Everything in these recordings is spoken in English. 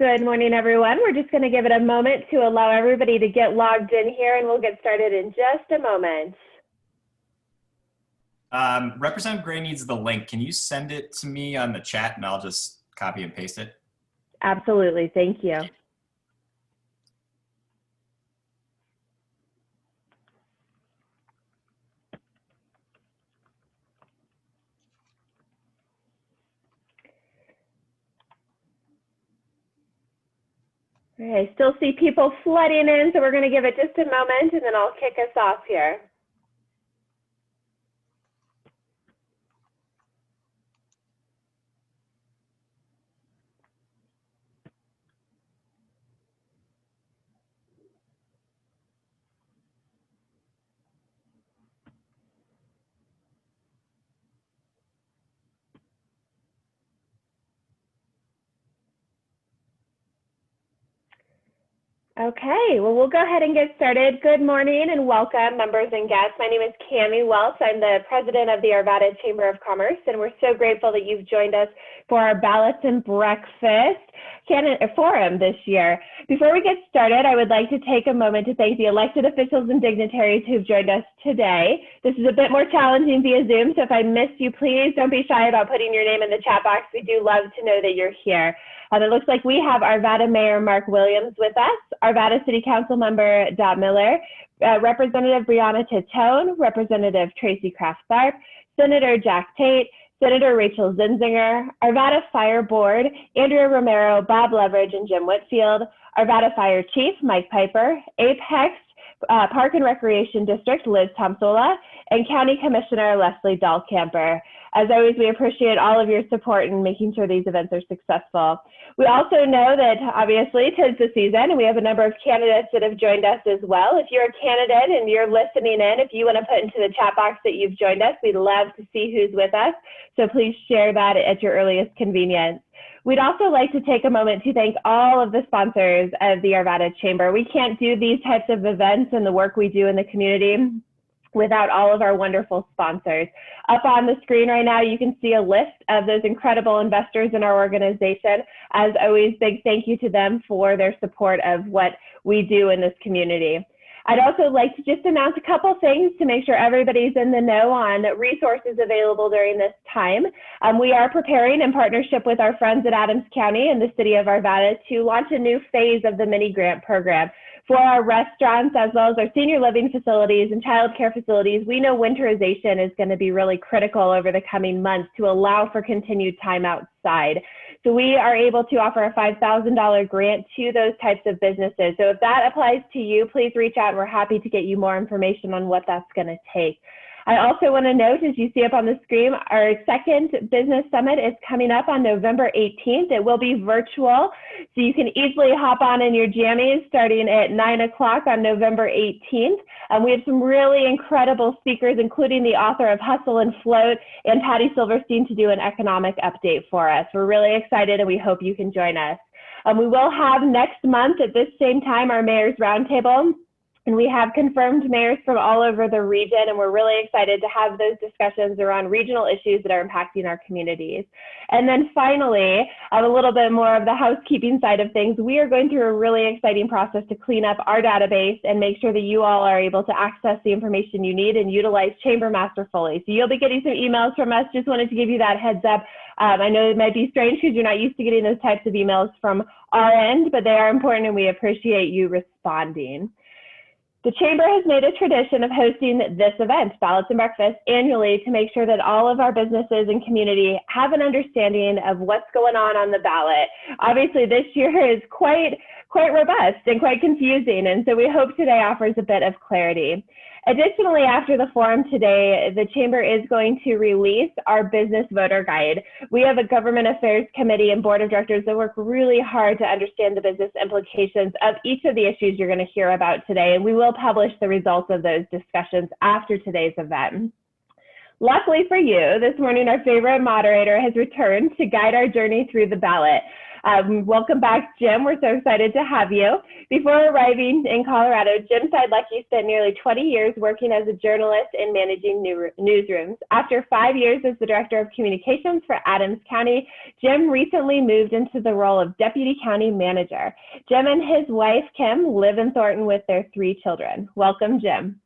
Good morning, everyone. We're just going to give it a moment to allow everybody to get logged in here, and we'll get started in just a moment. Representative Gray needs the link. Can you send it to me on the chat and I'll just copy and paste it? Absolutely. Thank you. I still see people flooding in, so we're going to give it just a moment, and then I'll kick us off here. Okay, well, we'll go ahead and get started. Good morning and welcome, members and guests. My name is Cami Welch. I'm the president of the Arvada Chamber of Commerce, and we're so grateful that you've joined us for our Ballots and Breakfast forum this year. Before we get started, I would like to take a moment to thank the elected officials and dignitaries who've joined us today. This is a bit more challenging via Zoom, so if I missed you, please don't be shy about putting your name in the chat box. We do love to know that you're here. It looks like we have Arvada Mayor Mark Williams with us, Arvada City Council Member Dot Miller, Representative Brianna Titone, Representative Tracy Kraft-Tharp, Senator Jack Tate, Senator Rachel Zinzinger, Arvada Fire Board, Andrea Romero, Bob Leverage, and Jim Whitfield, Arvada Fire Chief Mike Piper, Apex Park and Recreation District Liz Tomsola, and County Commissioner Leslie Dahlkamper. As always, we appreciate all of your support in making sure these events are successful. We also know that obviously 'tis the season, and we have a number of candidates that have joined us as well. If you're a candidate and you're listening in, if you want to put into the chat box that you've joined us, we'd love to see who's with us. So please share that at your earliest convenience. We'd also like to take a moment to thank all of the sponsors of the Arvada Chamber. We can't do these types of events and the work we do in the community without all of our wonderful sponsors. Up on the screen right now, you can see a list of those incredible investors in our organization. As always, big thank you to them for their support of what we do in this community. I'd also like to just announce a couple things to make sure everybody's in the know on resources available during this time. We are preparing in partnership with our friends at Adams County and the city of Arvada to launch a new phase of the mini-grant program. For our restaurants, as well as our senior living facilities and child care facilities, we know winterization is going to be really critical over the coming months to allow for continued time outside. So we are able to offer a $5,000 grant to those types of businesses. So if that applies to you, please reach out. We're happy to get you more information on what that's going to take. I also want to note, as you see up on the screen, our second business summit is coming up on November 18th. It will be virtual, so you can easily hop on in your jammies starting at 9 o'clock on November 18th. We have some really incredible speakers, including the author of Hustle and Float and Patty Silverstein to do an economic update for us. We're really excited and we hope you can join us. We will have next month at this same time our Mayor's Roundtable. And we have confirmed mayors from all over the region, and we're really excited to have those discussions around regional issues that are impacting our communities. And then finally, a little bit more of the housekeeping side of things. We are going through a really exciting process to clean up our database and make sure that you all are able to access the information you need and utilize Chamber Master fully. So you'll be getting some emails from us. Just wanted to give you that heads up. I know it might be strange because you're not used to getting those types of emails from our end, but they are important and we appreciate you responding. The Chamber has made a tradition of hosting this event, Ballots and Breakfast, annually to make sure that all of our businesses and community have an understanding of what's going on the ballot. Obviously, this year is quite robust and quite confusing, and so we hope today offers a bit of clarity. Additionally, after the forum today, the Chamber is going to release our business voter guide. We have a government affairs committee and board of directors that work really hard to understand the business implications of each of the issues you're going to hear about today, and we will publish the results of those discussions after today's event. Luckily for you, this morning our favorite moderator has returned to guide our journey through the ballot. Welcome back, Jim. We're so excited to have you. Before arriving in Colorado, Jim said Lucky spent nearly 20 years working as a journalist and managing newsrooms. After 5 years as the Director of Communications for Adams County, Jim recently moved into the role of Deputy County Manager. Jim and his wife, Kim, live in Thornton with their 3 children. Welcome, Jim.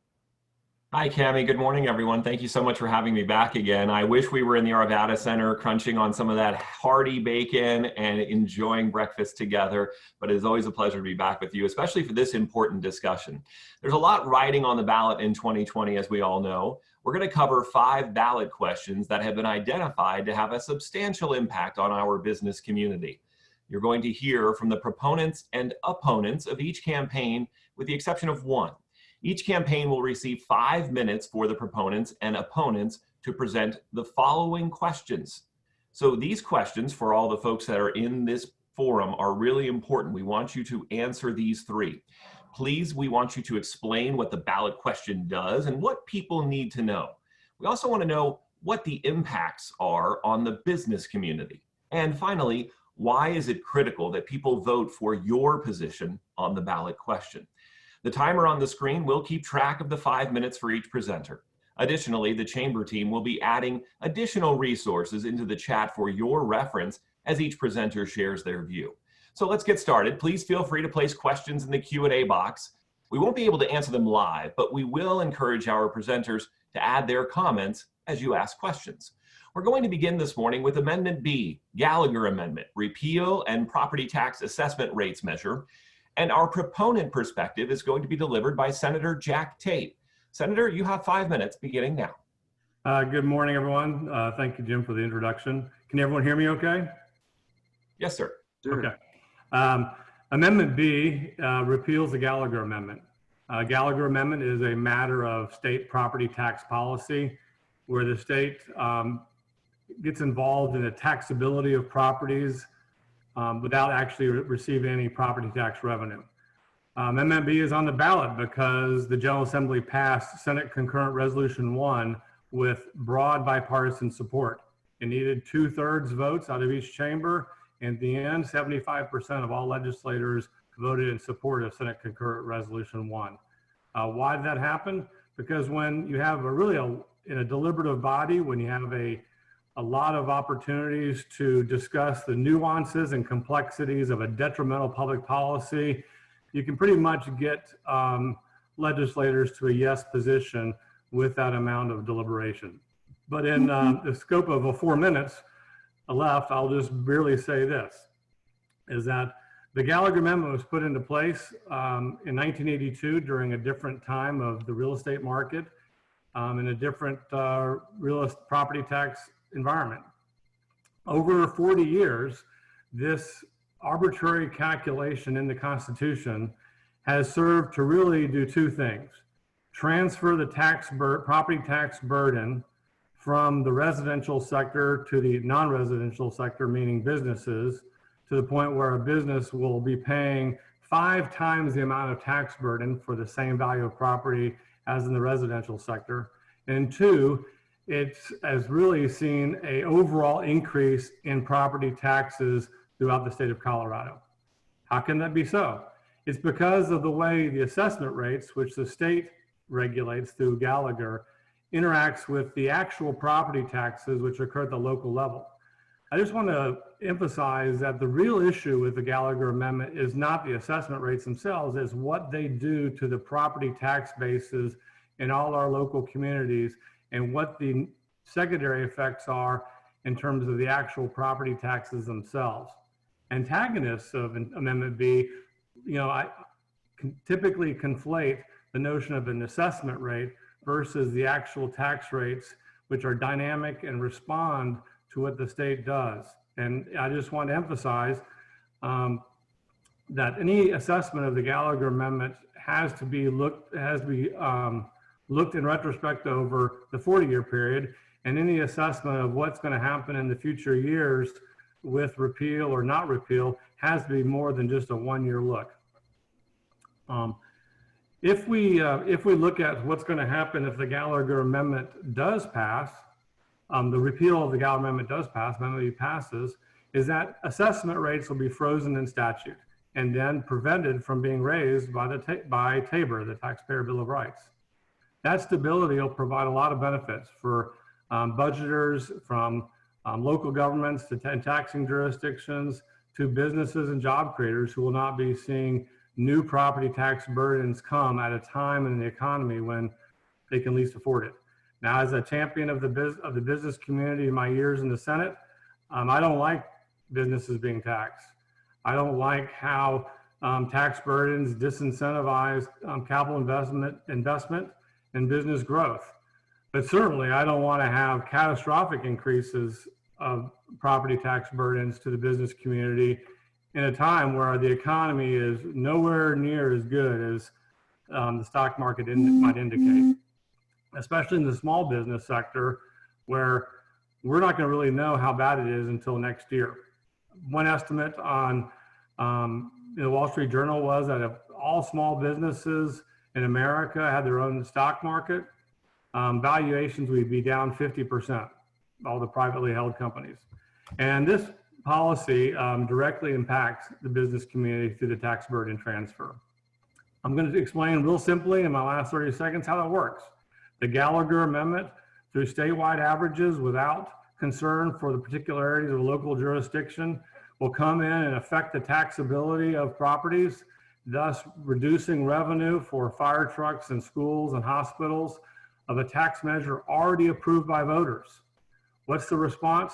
Hi, Cami. Good morning, everyone. Thank you so much for having me back again. I wish we were in the Arvada Center crunching on some of that hearty bacon and enjoying breakfast together, but it is always a pleasure to be back with you, especially for this important discussion. There's a lot riding on the ballot in 2020, as we all know. We're going to cover 5 ballot questions that have been identified to have a substantial impact on our business community. You're going to hear from the proponents and opponents of each campaign, with the exception of one. Each campaign will receive 5 minutes for the proponents and opponents to present the following questions. So these questions, for all the folks that are in this forum, are really important. We want you to answer these 3. Please, we want you to explain what the ballot question does and what people need to know. We also want to know what the impacts are on the business community. And finally, why is it critical that people vote for your position on the ballot question? The timer on the screen will keep track of the 5 minutes for each presenter. Additionally, the chamber team will be adding additional resources into the chat for your reference as each presenter shares their view. So let's get started. Please feel free to place questions in the Q&A box. We won't be able to answer them live, but we will encourage our presenters to add their comments as you ask questions. We're going to begin this morning with Amendment B, Gallagher Amendment, Repeal and Property Tax Assessment Rates Measure. And our proponent perspective is going to be delivered by Senator Jack Tate. Senator, you have 5 minutes beginning now. Good morning, everyone. Thank you, Jim, for the introduction. Can everyone hear me okay? Yes, sir. Okay. Amendment B repeals the Gallagher Amendment. Gallagher Amendment is a matter of state property tax policy where the state gets involved in the taxability of properties without actually receiving any property tax revenue. Amendment B is on the ballot because the General Assembly passed Senate Concurrent Resolution 1 with broad bipartisan support. It needed 2/3 votes out of each chamber, and at the end, 75% of all legislators voted in support of Senate Concurrent Resolution 1. Why did that happen? Because when you have in a deliberative body, when you have a lot of opportunities to discuss the nuances and complexities of a detrimental public policy, you can pretty much get legislators to a yes position with that amount of deliberation. But in the scope of 4 minutes left, I'll just barely say this, is that the Gallagher Amendment was put into place in 1982 during a different time of the real estate market in a different property tax environment. Over 40 years, this arbitrary calculation in the Constitution has served to really do 2 things. Transfer the property tax burden from the residential sector to the non-residential sector, meaning businesses, to the point where a business will be paying 5 times the amount of tax burden for the same value of property as in the residential sector. And 2, it has really seen an overall increase in property taxes throughout the state of Colorado. How can that be so? It's because of the way the assessment rates, which the state regulates through Gallagher, interacts with the actual property taxes which occur at the local level. I just want to emphasize that the real issue with the Gallagher Amendment is not the assessment rates themselves, it's what they do to the property tax bases in all our local communities and what the secondary effects are in terms of the actual property taxes themselves. Antagonists of Amendment B, I typically conflate the notion of an assessment rate versus the actual tax rates, which are dynamic and respond to what the state does. And I just want to emphasize that any assessment of the Gallagher Amendment has to be looked in retrospect over the 40-year period, and any assessment of what's going to happen in the future years with repeal or not repeal has to be more than just a 1-year look. If we look at what's going to happen if the Gallagher Amendment does pass, the repeal of the Gallagher Amendment does pass, Amendment passes, is that assessment rates will be frozen in statute and then prevented from being raised by TABOR, the Taxpayer Bill of Rights. That stability will provide a lot of benefits for budgeters, from local governments to taxing jurisdictions to businesses and job creators who will not be seeing new property tax burdens come at a time in the economy when they can least afford it. Now, as a champion of the business community in my years in the Senate, I don't like businesses being taxed. I don't like how tax burdens disincentivize capital investment and business growth. But certainly, I don't want to have catastrophic increases of property tax burdens to the business community in a time where the economy is nowhere near as good as the stock market might indicate, especially in the small business sector, where we're not going to really know how bad it is until next year. One estimate on the Wall Street Journal was that if all small businesses in America had their own stock market, valuations would be down 50%, all the privately held companies. And this policy directly impacts the business community through the tax burden transfer. I'm going to explain real simply in my last 30 seconds how that works. The Gallagher Amendment, through statewide averages without concern for the particularities of a local jurisdiction, will come in and affect the taxability of properties, thus reducing revenue for fire trucks and schools and hospitals of a tax measure already approved by voters. What's the response?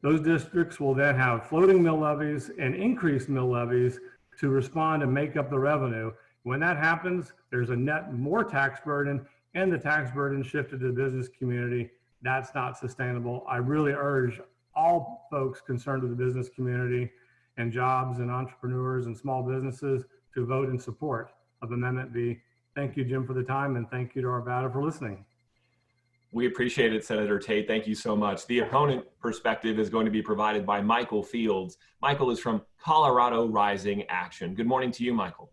Those districts will then have floating mill levies and increased mill levies to respond and make up the revenue. When that happens, there's a net more tax burden, and the tax burden shifted to the business community. That's not sustainable. I really urge all folks concerned with the business community and jobs and entrepreneurs and small businesses to vote in support of Amendment B. Thank you, Jim, for the time, and thank you to Arvada for listening. We appreciate it, Senator Tate. Thank you so much. The opponent perspective is going to be provided by Michael Fields. Michael is from Colorado Rising Action. Good morning to you, Michael.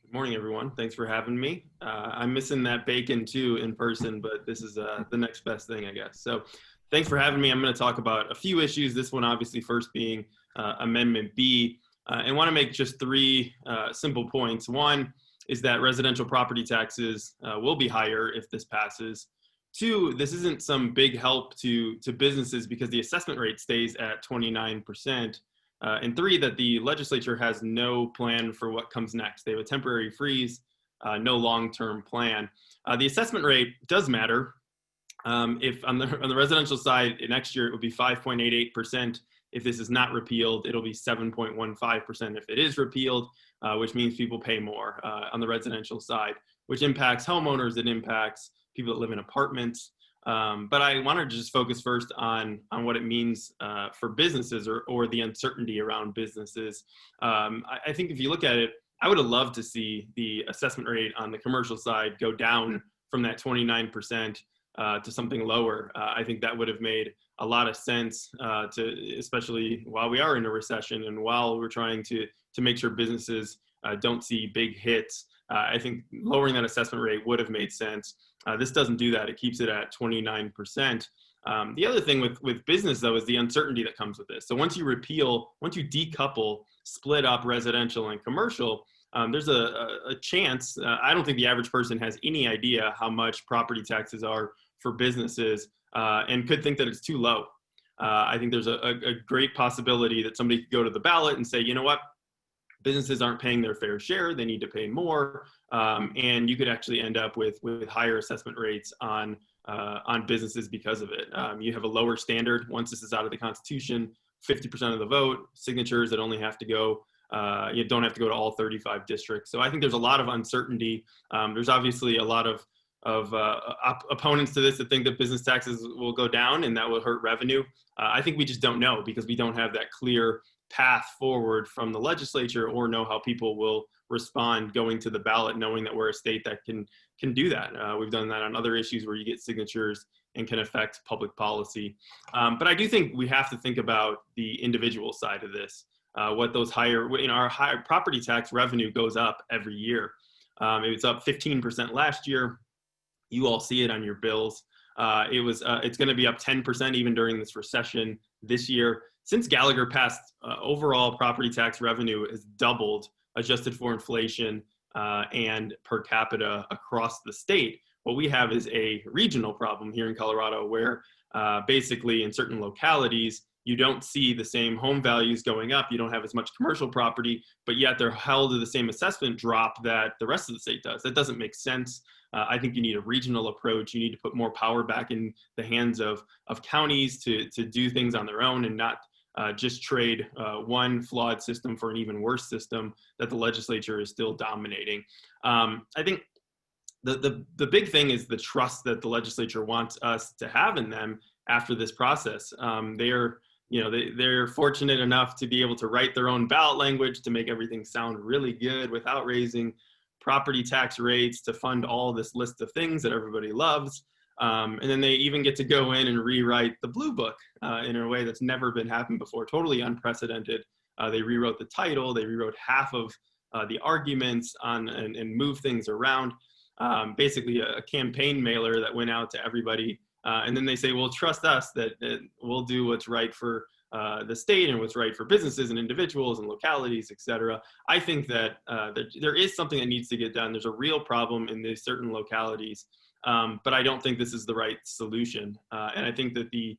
Good morning, everyone. Thanks for having me. I'm missing that bacon too in person, but this is the next best thing, I guess. So thanks for having me. I'm going to talk about a few issues. This one obviously first being Amendment B, and want to make just three simple points. One is that residential property taxes will be higher if this passes. Two, this isn't some big help to businesses because the assessment rate stays at 29%. And three, that the legislature has no plan for what comes next. They have a temporary freeze, no long-term plan. The assessment rate does matter. If on the residential side, next year it would be 5.88%. If this is not repealed, it'll be 7.15% if it is repealed, which means people pay more on the residential side, which impacts homeowners, it impacts people that live in apartments. But I wanted to just focus first on what it means for businesses or the uncertainty around businesses. I think if you look at it, I would have loved to see the assessment rate on the commercial side go down from that 29% to something lower. I think that would have made a lot of sense, especially while we are in a recession and while we're trying to make sure businesses don't see big hits. I think lowering that assessment rate would have made sense. This doesn't do that. It keeps it at 29%. The other thing with business, though, is the uncertainty that comes with this. So once you decouple, split up residential and commercial, there's a chance, I don't think the average person has any idea how much property taxes are for businesses and could think that it's too low. I think there's a great possibility that somebody could go to the ballot and say, you know what? Businesses aren't paying their fair share. They need to pay more. And you could actually end up with higher assessment rates on businesses because of it. You have a lower standard once this is out of the Constitution, 50% of the vote, signatures that only have to go, you don't have to go to all 35 districts. So I think there's a lot of uncertainty. There's obviously a lot of opponents to this that think that business taxes will go down and that will hurt revenue. I think we just don't know because we don't have that clear path forward from the legislature or know how people will respond going to the ballot, knowing that we're a state that can do that. We've done that on other issues where you get signatures and can affect public policy. But I do think we have to think about the individual side of this. What those our higher property tax revenue goes up every year. It was up 15% last year. You all see it on your bills. It's going to be up 10% even during this recession this year. Since Gallagher passed, overall property tax revenue has doubled, adjusted for inflation and per capita across the state. What we have is a regional problem here in Colorado where basically in certain localities, you don't see the same home values going up. You don't have as much commercial property, but yet they're held to the same assessment drop that the rest of the state does. That doesn't make sense. I think you need a regional approach. You need to put more power back in the hands of counties to do things on their own and not just trade one flawed system for an even worse system that the legislature is still dominating. I think the big thing is the trust that the legislature wants us to have in them after this process. They're fortunate enough to be able to write their own ballot language to make everything sound really good without raising property tax rates, to fund all this list of things that everybody loves. And then they even get to go in and rewrite the blue book in a way that's never been happened before, totally unprecedented. They rewrote the title, they rewrote half of the arguments and moved things around. Basically a campaign mailer that went out to everybody. And then they say, well, trust us that we'll do what's right for the state and what's right for businesses and individuals and localities, et cetera. I think that there is something that needs to get done. There's a real problem in these certain localities, but I don't think this is the right solution. And I think that the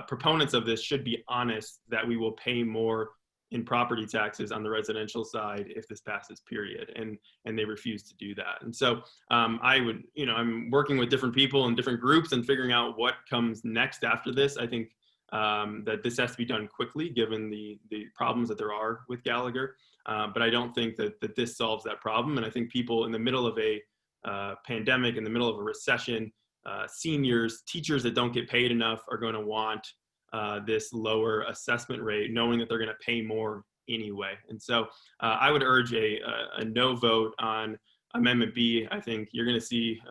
proponents of this should be honest that we will pay more in property taxes on the residential side if this passes, period. And they refuse to do that. And so I'm working with different people and different groups and figuring out what comes next after this. I think that this has to be done quickly given the problems that there are with Gallagher. But I don't think that this solves that problem. And I think people in the middle of a pandemic, in the middle of a recession, seniors, teachers that don't get paid enough are going to want this lower assessment rate, knowing that they're going to pay more anyway. And so I would urge a no vote on Amendment B. I think you're going to see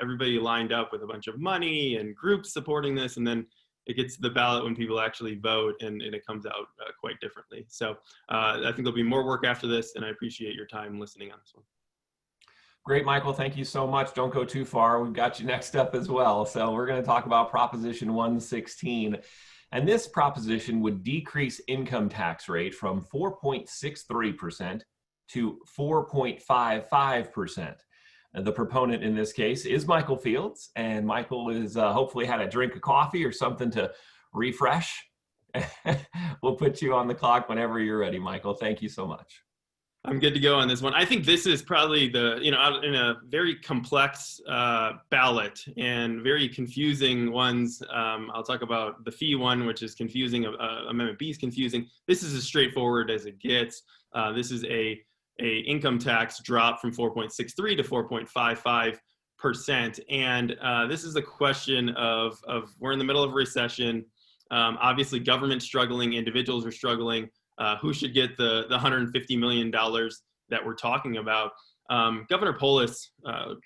everybody lined up with a bunch of money and groups supporting this, and then it gets to the ballot when people actually vote, and it comes out quite differently. So I think there'll be more work after this, and I appreciate your time listening on this one. Great, Michael. Thank you so much. Don't go too far. We've got you next up as well. So we're going to talk about Proposition 116. And this proposition would decrease income tax rate from 4.63% to 4.55%. The proponent in this case is Michael Fields. And Michael is hopefully had a drink of coffee or something to refresh. We'll put you on the clock whenever you're ready, Michael. Thank you so much. I'm good to go on this one. I think this is probably in a very complex ballot and very confusing ones. I'll talk about the fee one, which is confusing. Amendment B is confusing. This is as straightforward as it gets. This is a income tax drop from 4.63 to 4.55%. And this is a question of we're in the middle of a recession. Obviously, government's struggling, individuals are struggling. Who should get the $150 million that we're talking about? Governor Pollard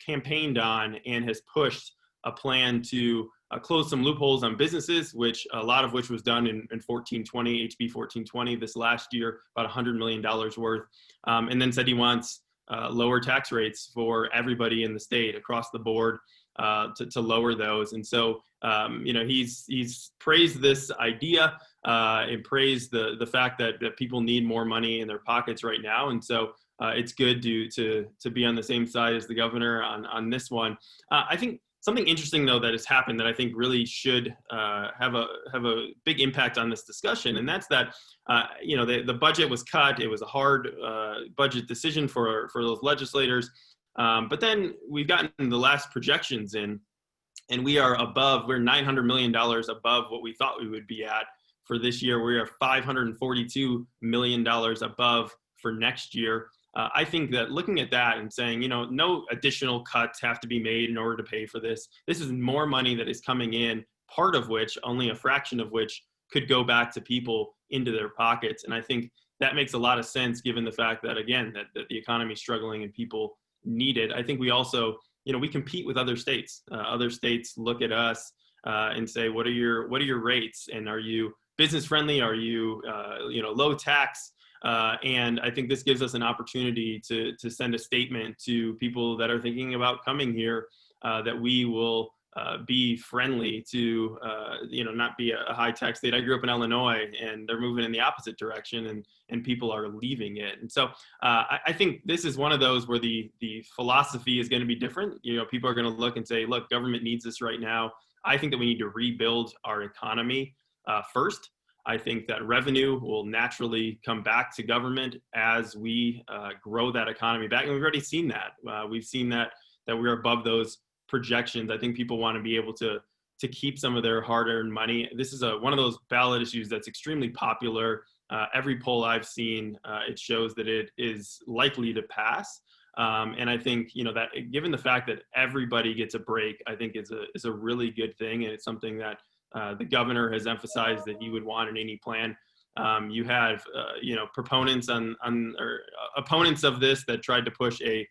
campaigned on and has pushed a plan to close some loopholes on businesses, which a lot of which was done in 1420, HB 1420 this last year, about $100 million worth, and then said he wants lower tax rates for everybody in the state across the board to lower those. And so, he's praised this idea and praised the fact that people need more money in their pockets right now. And so it's good to be on the same side as the governor on this one. I think something interesting, though, that has happened that I think really should have a big impact on this discussion, and that's that the budget was cut. It was a hard budget decision for those legislators, but then we've gotten the last projections in, and we're $900 million above what we thought we would be at for this year. We are $542 million above for next year. I think that looking at that and saying, no additional cuts have to be made in order to pay for this. This is more money that is coming in, part of which, only a fraction of which, could go back to people into their pockets. And I think that makes a lot of sense given the fact that, again, that the economy is struggling and people need it. I think we also, we compete with other states. Other states look at us and say, what are your rates? And are you business friendly? Are you, low tax? And I think this gives us an opportunity to send a statement to people that are thinking about coming here that we will be friendly to, not be a high tax state. I grew up in Illinois, and they're moving in the opposite direction, and people are leaving it. And so I think this is one of those where the philosophy is going to be different. People are going to look and say, look, government needs this right now. I think that we need to rebuild our economy first. I think that revenue will naturally come back to government as we grow that economy back. And we've already seen that. We've seen that we're above those projections. I think people want to be able to keep some of their hard-earned money. This is one of those ballot issues that's extremely popular. Every poll I've seen, it shows that it is likely to pass. And I think, that given the fact that everybody gets a break, I think is a really good thing. And it's something that the governor has emphasized that he would want in any plan. You have, proponents or opponents of this that tried to push a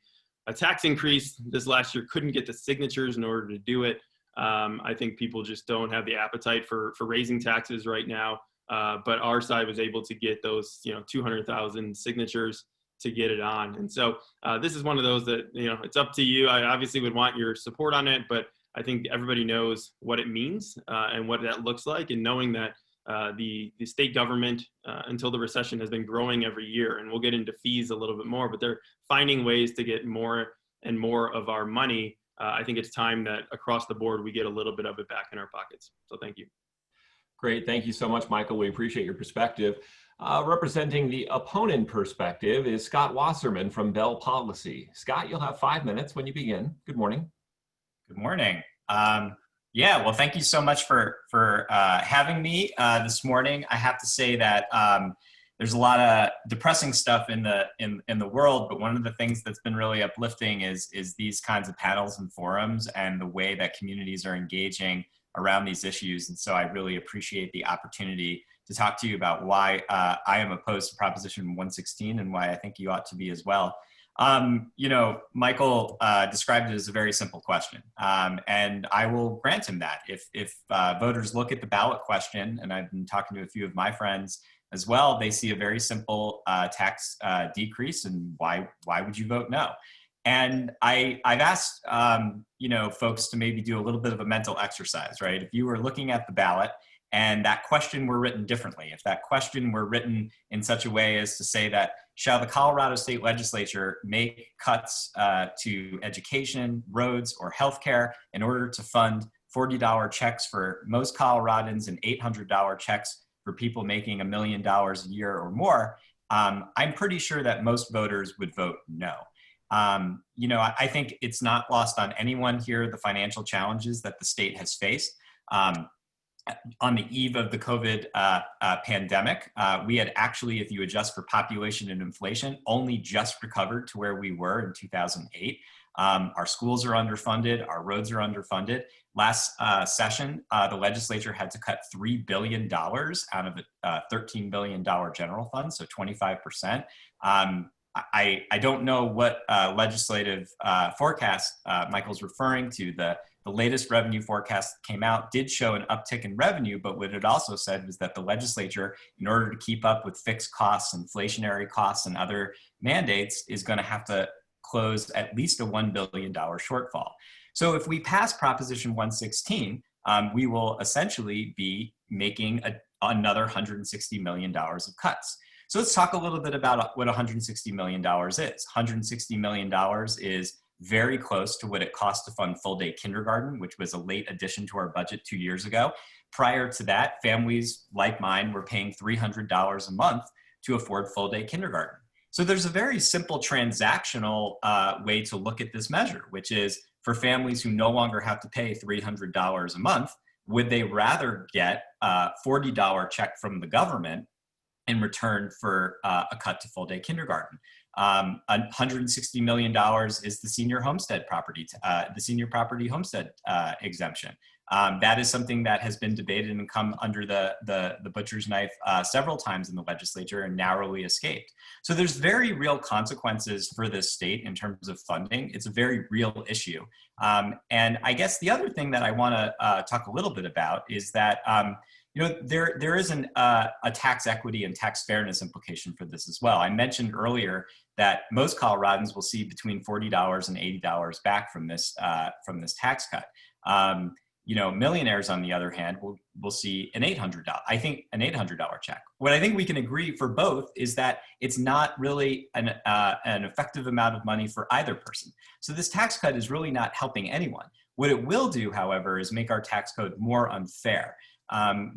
tax increase this last year, couldn't get the signatures in order to do it. I think people just don't have the appetite for raising taxes right now. But our side was able to get those, 200,000 signatures to get it on. And so this is one of those that, it's up to you. I obviously would want your support on it, but I think everybody knows what it means and what that looks like. And knowing that the state government until the recession has been growing every year, and we'll get into fees a little bit more, but they're finding ways to get more and more of our money. I think it's time that across the board, we get a little bit of it back in our pockets. So thank you. Great. Thank you so much, Michael. We appreciate your perspective. Representing the opponent perspective is Scott Wasserman from Bell Policy. Scott, you'll have 5 minutes when you begin. Good morning. Good morning. Well, thank you so much for having me this morning. I have to say that there's a lot of depressing stuff in the world, but one of the things that's been really uplifting is these kinds of panels and forums and the way that communities are engaging around these issues. And so I really appreciate the opportunity to talk to you about why I am opposed to Proposition 116 and why I think you ought to be as well. Michael described it as a very simple question, and I will grant him that. If voters look at the ballot question, and I've been talking to a few of my friends as well, they see a very simple tax decrease, and why would you vote no? And I've asked folks to maybe do a little bit of a mental exercise, right? If you were looking at the ballot and that question were written differently, if that question were written in such a way as to say that, shall the Colorado State Legislature make cuts to education, roads, or healthcare in order to fund $40 checks for most Coloradans and $800 checks for people making $1 million a year or more? I'm pretty sure that most voters would vote no. I think it's not lost on anyone here the financial challenges that the state has faced. On the eve of the COVID pandemic, we had actually, if you adjust for population and inflation, only just recovered to where we were in 2008. Our schools are underfunded, our roads are underfunded. Last session, the legislature had to cut $3 billion out of a $13 billion general fund, so 25%. I don't know what legislative forecast Michael's referring to. The latest revenue forecast that came out did show an uptick in revenue, but what it also said was that the legislature, in order to keep up with fixed costs, inflationary costs, and other mandates, is going to have to close at least a $1 billion shortfall. So if we pass Proposition 116, we will essentially be making another $160 million of cuts. So let's talk a little bit about what $160 million is. $160 million is very close to what it cost to fund full-day kindergarten, which was a late addition to our budget 2 years ago. Prior to that, families like mine were paying $300 a month to afford full-day kindergarten. So there's a very simple transactional way to look at this measure, which is for families who no longer have to pay $300 a month, would they rather get a $40 check from the government in return for a cut to full-day kindergarten? $160 million is the senior homestead property, the senior property homestead exemption. That is something that has been debated and come under the butcher's knife several times in the legislature and narrowly escaped. So there's very real consequences for this state in terms of funding. It's a very real issue. And I guess the other thing that I want to talk a little bit about is that there is a tax equity and tax fairness implication for this as well. I mentioned earlier that most Coloradans will see between $40 and $80 back from this tax cut. Millionaires, on the other hand, will see an $800, I think, an $800 check. What I think we can agree for both is that it's not really an effective amount of money for either person. So this tax cut is really not helping anyone. What it will do, however, is make our tax code more unfair.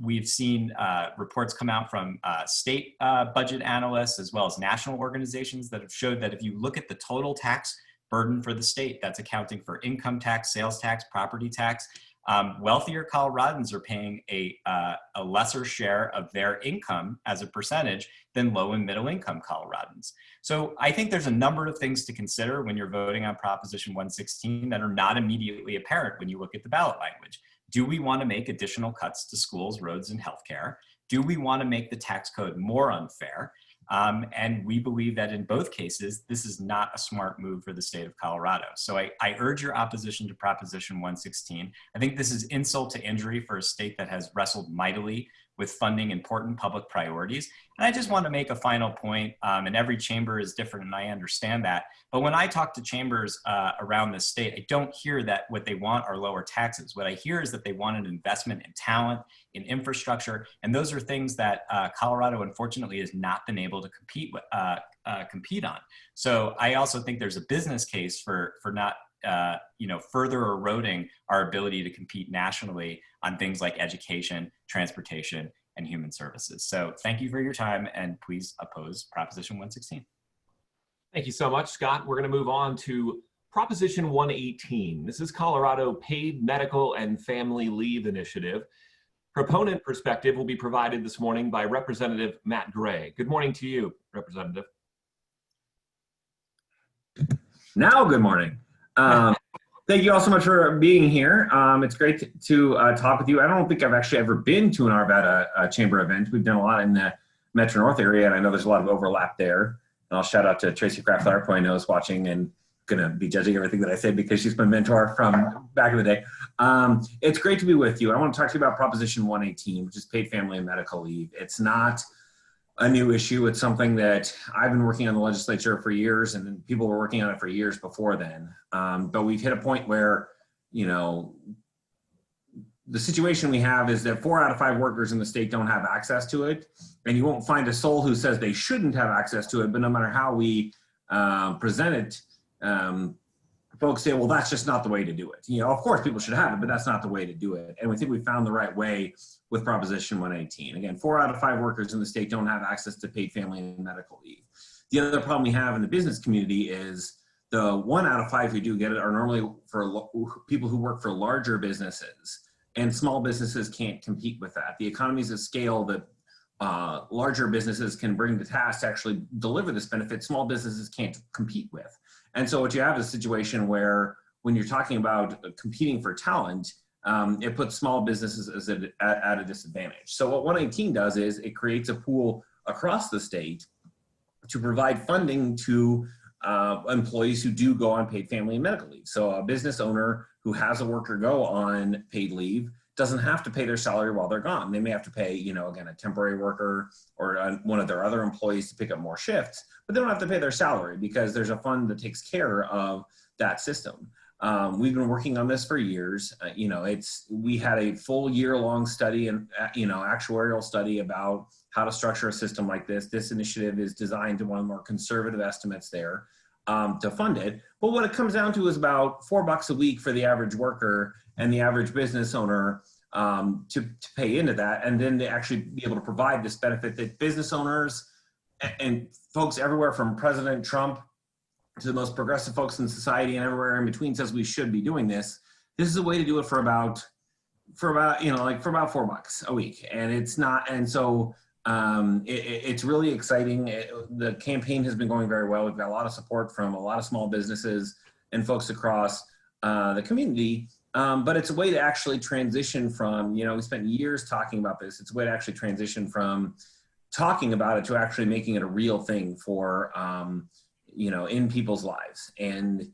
We've seen reports come out from state budget analysts as well as national organizations that have showed that if you look at the total tax burden for the state, that's accounting for income tax, sales tax, property tax, wealthier Coloradans are paying a lesser share of their income as a percentage than low and middle income Coloradans. So I think there's a number of things to consider when you're voting on Proposition 116 that are not immediately apparent when you look at the ballot language. Do we want to make additional cuts to schools, roads, and healthcare? Do we want to make the tax code more unfair? And we believe that in both cases, this is not a smart move for the state of Colorado. So I urge your opposition to Proposition 116. I think this is insult to injury for a state that has wrestled mightily with funding important public priorities. And I just want to make a final point, and every chamber is different, and I understand that. But when I talk to chambers around the state, I don't hear that what they want are lower taxes. What I hear is that they want an investment in talent, in infrastructure, and those are things that Colorado, unfortunately, has not been able to compete on. So I also think there's a business case for not further eroding our ability to compete nationally on things like education, transportation, and human services. So thank you for your time, and please oppose Proposition 116. Thank you so much, Scott. We're going to move on to Proposition 118. This is Colorado Paid Medical and Family Leave Initiative. Proponent perspective will be provided this morning by Representative Matt Gray. Good morning to you, Representative. Now, good morning. Thank you all so much for being here. It's great to talk with you. I don't think I've actually ever been to an Arvada chamber event. We've done a lot in the Metro North area, and I know there's a lot of overlap there. And I'll shout out to Tracy Kraft-Lark, who I know is watching and gonna be judging everything that I say because she's my mentor from back in the day. It's great to be with you. I want to talk to you about Proposition 118, which is paid family and medical leave. It's not a new issue. It's something that I've been working on the legislature for years, and people were working on it for years before then. But we've hit a point where, the situation we have is that 4 out of 5 workers in the state don't have access to it. And you won't find a soul who says they shouldn't have access to it, but no matter how we present it, folks say, well, that's just not the way to do it. Of course people should have it, but that's not the way to do it. And we think we found the right way with Proposition 118. Again, 4 out of 5 workers in the state don't have access to paid family and medical leave. The other problem we have in the business community is the 1 out of 5 who do get it are normally for people who work for larger businesses, and small businesses can't compete with that. The economies of scale that larger businesses can bring to task to actually deliver this benefit, small businesses can't compete with. And so what you have is a situation where when you're talking about competing for talent, it puts small businesses at a disadvantage. So what 118 does is it creates a pool across the state to provide funding to employees who do go on paid family and medical leave. So a business owner who has a worker go on paid leave doesn't have to pay their salary while they're gone. They may have to pay, again, a temporary worker or one of their other employees to pick up more shifts, but they don't have to pay their salary because there's a fund that takes care of that system. We've been working on this for years. We had a full year-long study and actuarial study about how to structure a system like this. This initiative is designed to one of the more conservative estimates there to fund it. But what it comes down to is about $4 a week for the average worker and the average business owner to pay into that, and then to actually be able to provide this benefit that business owners and folks everywhere from President Trump to the most progressive folks in society and everywhere in between says we should be doing this. This is a way to do it for about $4 a week, and it's not. And so it's really exciting. The campaign has been going very well. We've got a lot of support from a lot of small businesses and folks across the community. But it's a way to actually transition from, we spent years talking about this. It's a way to actually transition from talking about it to actually making it a real thing for, in people's lives. And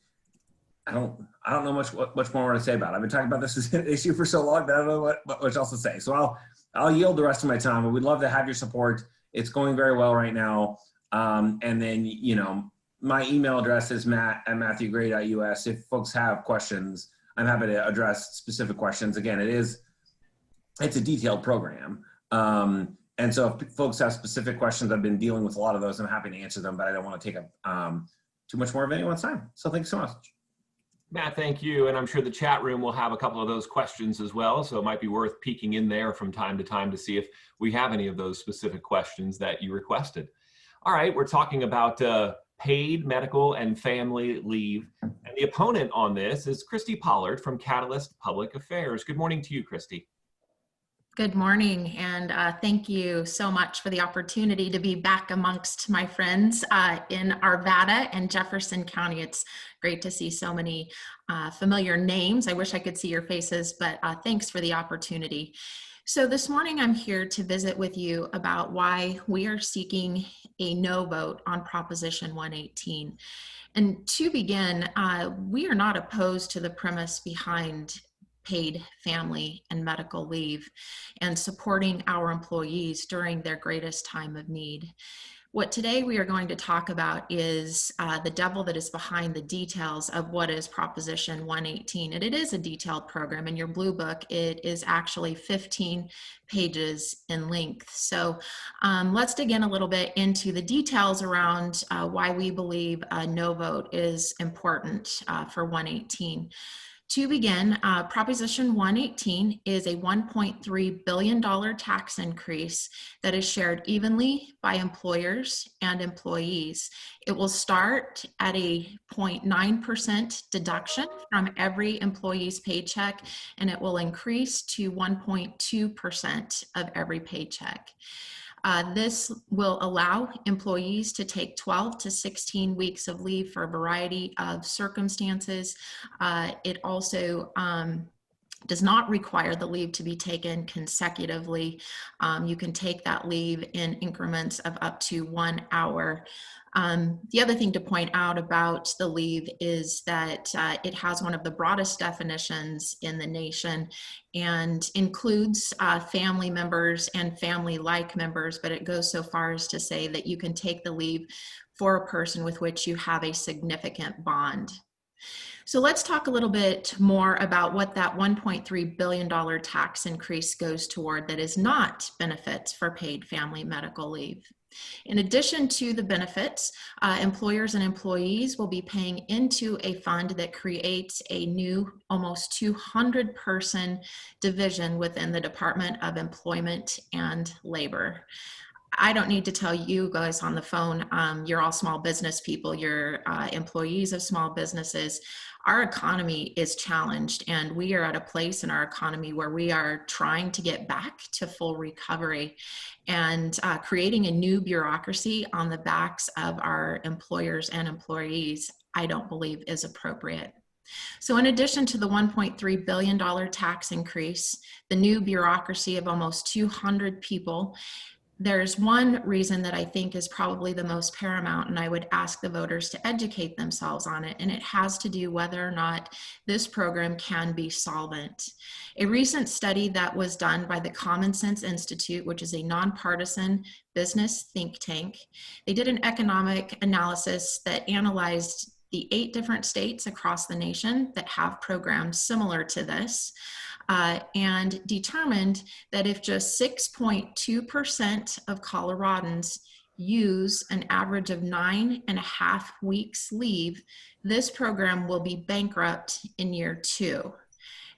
I don't know much more to say about it. I've been talking about this as an issue for so long that I don't know what much else to say. So I'll yield the rest of my time, but we'd love to have your support. It's going very well right now. And then, my email address is matt@matthewgray.us. If folks have questions, I'm happy to address specific questions. Again, it's a detailed program. And so if folks have specific questions, I've been dealing with a lot of those. I'm happy to answer them, but I don't want to take up too much more of anyone's time. So thanks so much. Matt, thank you. And I'm sure the chat room will have a couple of those questions as well. So it might be worth peeking in there from time to time to see if we have any of those specific questions that you requested. All right, we're talking about paid medical and family leave. And the opponent on this is Kristi Pollard from Catalyst Public Affairs. Good morning to you, Kristi. Good morning, and thank you so much for the opportunity to be back amongst my friends in Arvada and Jefferson County. It's great to see so many familiar names. I wish I could see your faces, but thanks for the opportunity. So this morning I'm here to visit with you about why we are seeking a no vote on Proposition 118. And to begin, we are not opposed to the premise behind paid family and medical leave and supporting our employees during their greatest time of need. What today we are going to talk about is the devil that is behind the details of what is Proposition 118. And it is a detailed program. In your blue book, it is actually 15 pages in length. So let's dig in a little bit into the details around why we believe a no vote is important for 118. To begin, Proposition 118 is a $1.3 billion tax increase that is shared evenly by employers and employees. It will start at a 0.9% deduction from every employee's paycheck, and it will increase to 1.2% of every paycheck. This will allow employees to take 12 to 16 weeks of leave for a variety of circumstances. It also does not require the leave to be taken consecutively. You can take that leave in increments of up to 1 hour. The other thing to point out about the leave is that it has one of the broadest definitions in the nation and includes family members and family-like members, but it goes so far as to say that you can take the leave for a person with which you have a significant bond. So let's talk a little bit more about what that $1.3 billion tax increase goes toward that is not benefits for paid family medical leave. In addition to the benefits, employers and employees will be paying into a fund that creates a new almost 200-person division within the Department of Employment and Labor. I don't need to tell you guys on the phone, you're all small business people, you're employees of small businesses. Our economy is challenged, and we are at a place in our economy where we are trying to get back to full recovery, and creating a new bureaucracy on the backs of our employers and employees, I don't believe is appropriate. So in addition to the $1.3 billion tax increase, the new bureaucracy of almost 200 people, there's one reason that I think is probably the most paramount, and I would ask the voters to educate themselves on it, and it has to do whether or not this program can be solvent. A recent study that was done by the Common Sense Institute, which is a nonpartisan business think tank, they did an economic analysis that analyzed the 8 different states across the nation that have programs similar to this. And determined that if just 6.2% of Coloradans use an average of 9.5 weeks leave, this program will be bankrupt in year 2.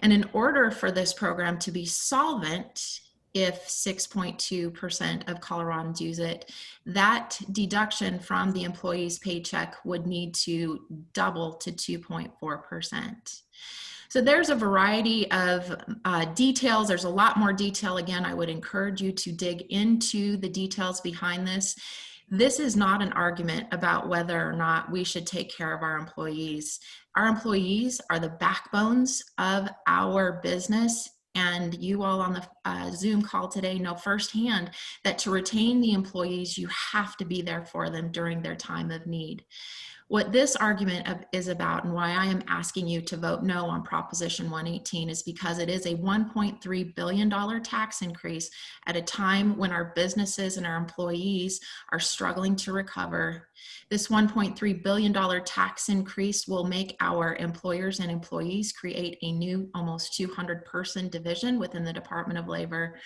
And in order for this program to be solvent, if 6.2% of Coloradans use it, that deduction from the employee's paycheck would need to double to 2.4%. So there's a variety of details. There's a lot more detail. Again, I would encourage you to dig into the details behind this. This is not an argument about whether or not we should take care of our employees. Our employees are the backbones of our business, and you all on the Zoom call today know firsthand that to retain the employees, you have to be there for them during their time of need. What this argument is about, and why I am asking you to vote no on Proposition 118, is because it is a $1.3 billion tax increase at a time when our businesses and our employees are struggling to recover. This $1.3 billion tax increase will make our employers and employees create a new almost 200-person division within the Department of Labor.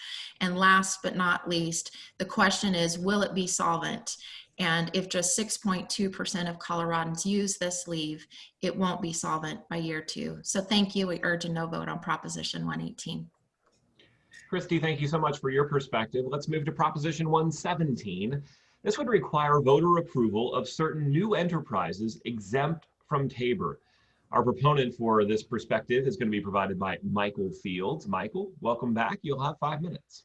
And last but not least, the question is, will it be solvent? And if just 6.2% of Coloradans use this leave, it won't be solvent by year 2. So thank you. We urge a no vote on Proposition 118. Kristi, thank you so much for your perspective. Let's move to Proposition 117. This would require voter approval of certain new enterprises exempt from TABOR. Our proponent for this perspective is going to be provided by Michael Fields. Michael, welcome back. You'll have 5 minutes.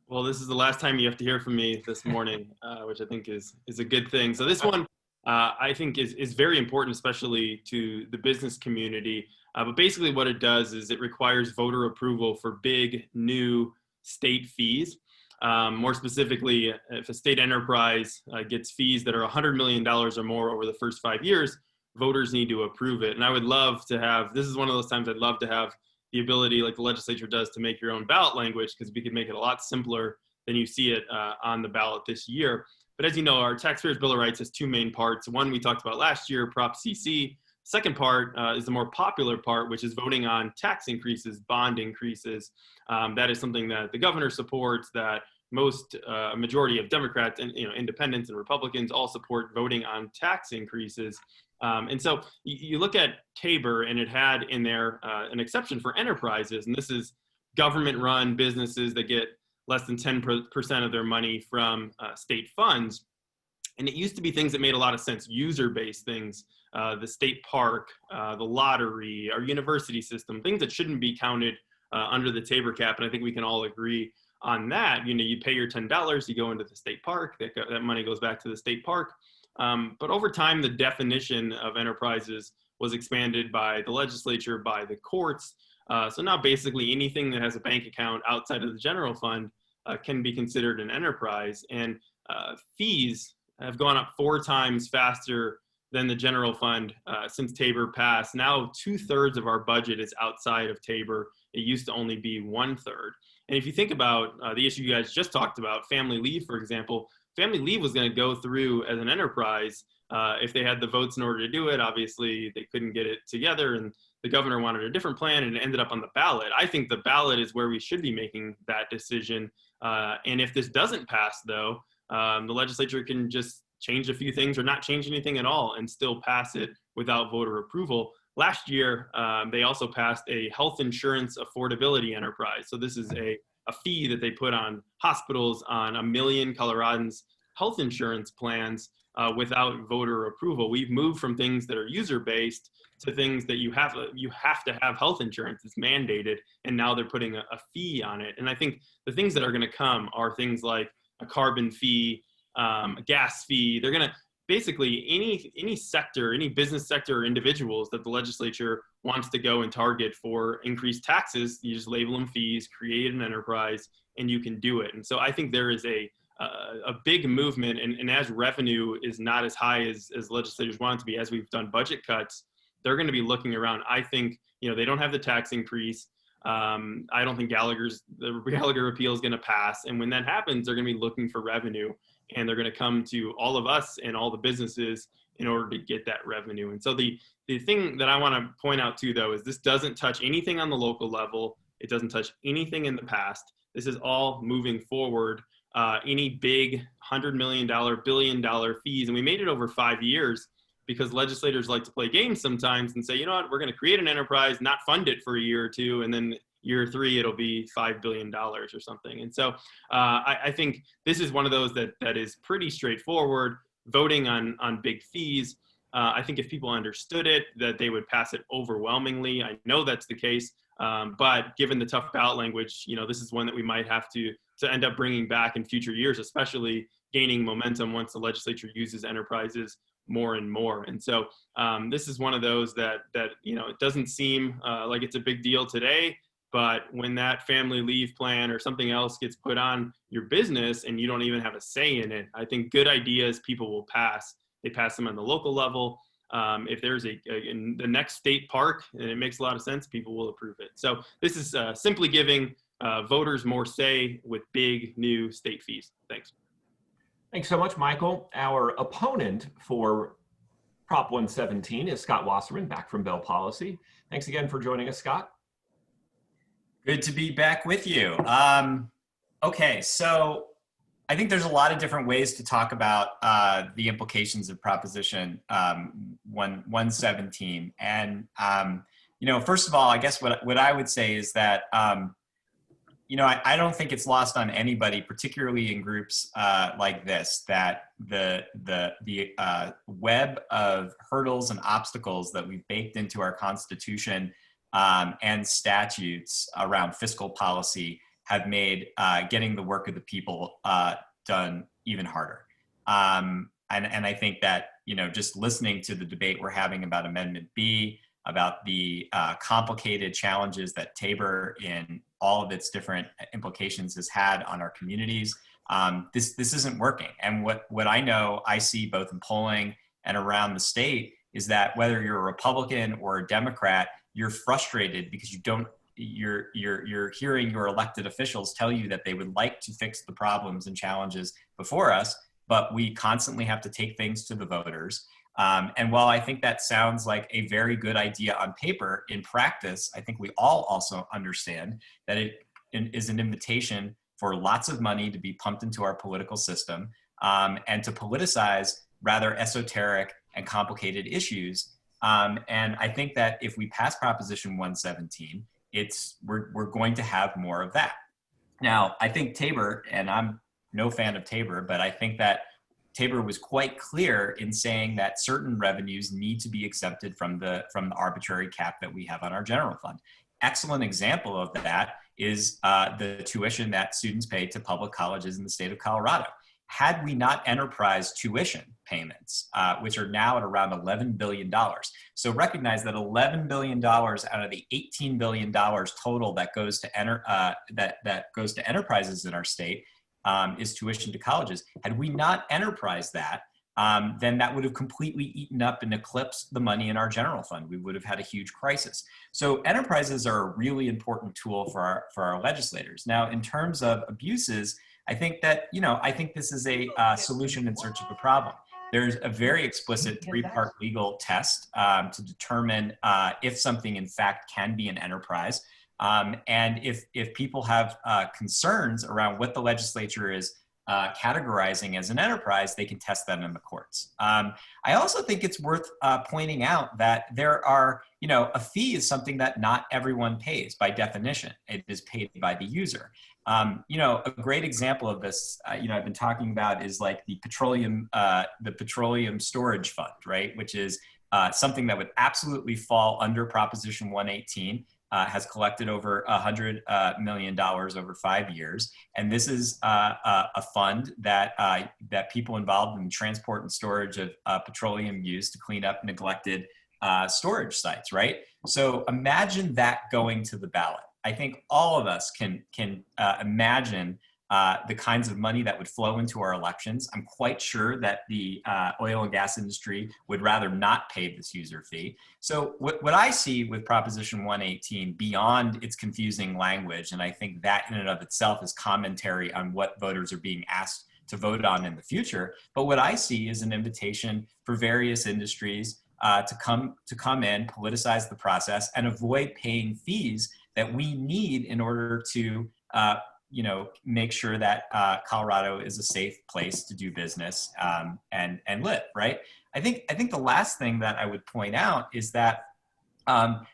Well, this is the last time you have to hear from me this morning, which I think is a good thing. So this one, I think is very important, especially to the business community. But basically what it does is it requires voter approval for big new state fees. More specifically, if a state enterprise gets fees that are $100 million or more over the first 5 years, voters need to approve it. And I would love to have, this is one of those times I'd love to have the ability, like the legislature does, to make your own ballot language, because we could make it a lot simpler than you see it on the ballot this year. But as you know, our Taxpayers' Bill of Rights has 2 main parts. One we talked about last year, Prop CC. Second part is the more popular part, which is voting on tax increases, bond increases. That is something that the governor supports, that a majority of Democrats and independents and Republicans all support voting on tax increases. And so you look at TABOR, and it had in there an exception for enterprises, and this is government-run businesses that get less than 10% of their money from state funds. And it used to be things that made a lot of sense, user-based things, the state park, the lottery, our university system, things that shouldn't be counted under the TABOR cap. And I think we can all agree on that. You pay your $10, you go into the state park, that money goes back to the state park. But over time, the definition of enterprises was expanded by the legislature, by the courts. So now basically anything that has a bank account outside of the general fund can be considered an enterprise. And fees have gone up 4 times faster than the general fund since TABOR passed. Now 2/3 of our budget is outside of TABOR. It used to only be 1/3. And if you think about the issue you guys just talked about, family leave, for example, family leave was going to go through as an enterprise if they had the votes in order to do it. Obviously, they couldn't get it together, and the governor wanted a different plan, and it ended up on the ballot. I think the ballot is where we should be making that decision. And if this doesn't pass, though, the legislature can just change a few things or not change anything at all and still pass it without voter approval. Last year, they also passed a health insurance affordability enterprise. So this is a fee that they put on hospitals, on 1 million Coloradans' health insurance plans without voter approval. We've moved from things that are user-based to things that you have to have health insurance. It's mandated, and now they're putting a fee on it. And I think the things that are going to come are things like a carbon fee, a gas fee. They're going to basically any sector, any business sector or individuals that the legislature wants to go and target for increased taxes, you just label them fees, create an enterprise, and you can do it. And so I think there is a big movement, and as revenue is not as high as legislators want it to be, as we've done budget cuts, they're going to be looking around. I think, they don't have the tax increase. I don't think the Gallagher repeal is going to pass. And when that happens, they're going to be looking for revenue, and they're going to come to all of us and all the businesses in order to get that revenue. And so the thing that I want to point out too, though, is this doesn't touch anything on the local level. It doesn't touch anything in the past. This is all moving forward. Any big $100 million, $1 billion fees, and we made it over 5 years because legislators like to play games sometimes and say, you know what, we're going to create an enterprise, not fund it for a year or two, and then year 3 it'll be $5 billion or something. And so I think this is one of those that is pretty straightforward. Voting on big fees, I think if people understood it, that they would pass it overwhelmingly. I know that's the case, but given the tough ballot language, this is one that we might have to end up bringing back in future years, especially gaining momentum once the legislature uses enterprises more and more. And so this is one of those that it doesn't seem like it's a big deal today, but when that family leave plan or something else gets put on your business and you don't even have a say in it, I think good ideas people will pass. they pass them on the local level. If there's in the next state park and it makes a lot of sense, people will approve it. So this is simply giving voters more say with big new state fees. Thanks. Thanks so much, Michael. Our opponent for Prop 117 is Scott Wasserman, back from Bell Policy. Thanks again for joining us, Scott. Good to be back with you. Okay, so I think there's a lot of different ways to talk about the implications of Proposition 117. And, you know, first of all, I guess what I would say is that, you know, I don't think it's lost on anybody, particularly in groups like this, that the web of hurdles and obstacles that we've baked into our Constitution and statutes around fiscal policy have made getting the work of the people done even harder. And I think that, you know, just listening to the debate we're having about Amendment B, about the complicated challenges that TABOR in all of its different implications has had on our communities, this isn't working. And what I know, I see both in polling and around the state, is that whether you're a Republican or a Democrat, you're frustrated because you're hearing your elected officials tell you that they would like to fix the problems and challenges before us, but we constantly have to take things to the voters. And while I think that sounds like a very good idea on paper, in practice, I think we all also understand that it is an invitation for lots of money to be pumped into our political system and to politicize rather esoteric and complicated issues. And I think that if we pass Proposition 117, we're going to have more of that. Now, I think TABOR, and I'm no fan of TABOR, but I think that TABOR was quite clear in saying that certain revenues need to be exempted from the arbitrary cap that we have on our general fund. Excellent example of that is the tuition that students pay to public colleges in the state of Colorado. Had we not enterprised tuition payments, which are now at around $11 billion. So recognize that $11 billion out of the $18 billion total that goes to enterprises in our state is tuition to colleges. Had we not enterprised that, then that would have completely eaten up and eclipsed the money in our general fund. We would have had a huge crisis. So enterprises are a really important tool for our legislators. Now, in terms of abuses, I think that, you know, I think this is a solution in search of a problem. There's a very explicit three-part legal test to determine if something in fact can be an enterprise. And if people have concerns around what the legislature is categorizing as an enterprise, they can test that in the courts. I also think it's worth pointing out that there are, you know, a fee is something that not everyone pays by definition. It is paid by the user. You know, a great example of this, you know, I've been talking about is like the petroleum storage fund, right? Which is something that would absolutely fall under Proposition 118. Has collected over $100 million over 5 years. And this is a fund that people involved in the transport and storage of petroleum use to clean up neglected storage sites, right? So imagine that going to the ballot. I think all of us can imagine the kinds of money that would flow into our elections. I'm quite sure that the oil and gas industry would rather not pay this user fee. So what I see with Proposition 118, beyond its confusing language, and I think that in and of itself is commentary on what voters are being asked to vote on in the future, but what I see is an invitation for various industries to come in, politicize the process, and avoid paying fees that we need in order to you know, make sure that Colorado is a safe place to do business and live, right? I think the last thing that I would point out is that